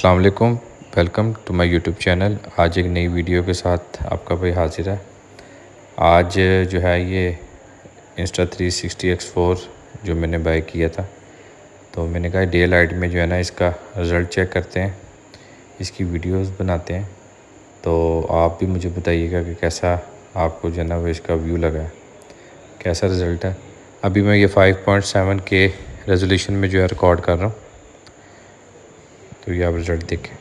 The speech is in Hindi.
अस्सलाम वालेकुम, welcome to my YouTube channel. आज एक नई वीडियो के साथ आपका भाई हाजिर है। आज जो है ये इंस्टा 360X4 जो मैंने बाय किया था, तो मैंने कहा डे लाइट में जो है ना इसका रिज़ल्ट चेक करते हैं, इसकी वीडियोस बनाते हैं। तो आप भी मुझे बताइएगा कि कैसा आपको जो है ना वो इसका व्यू लगा, कैसा रिज़ल्ट है। अभी मैं ये 5.7K रेजोल्यूशन में जो है रिकॉर्ड कर रहा हूँ, तो ये आप रिज़ल्ट देखें।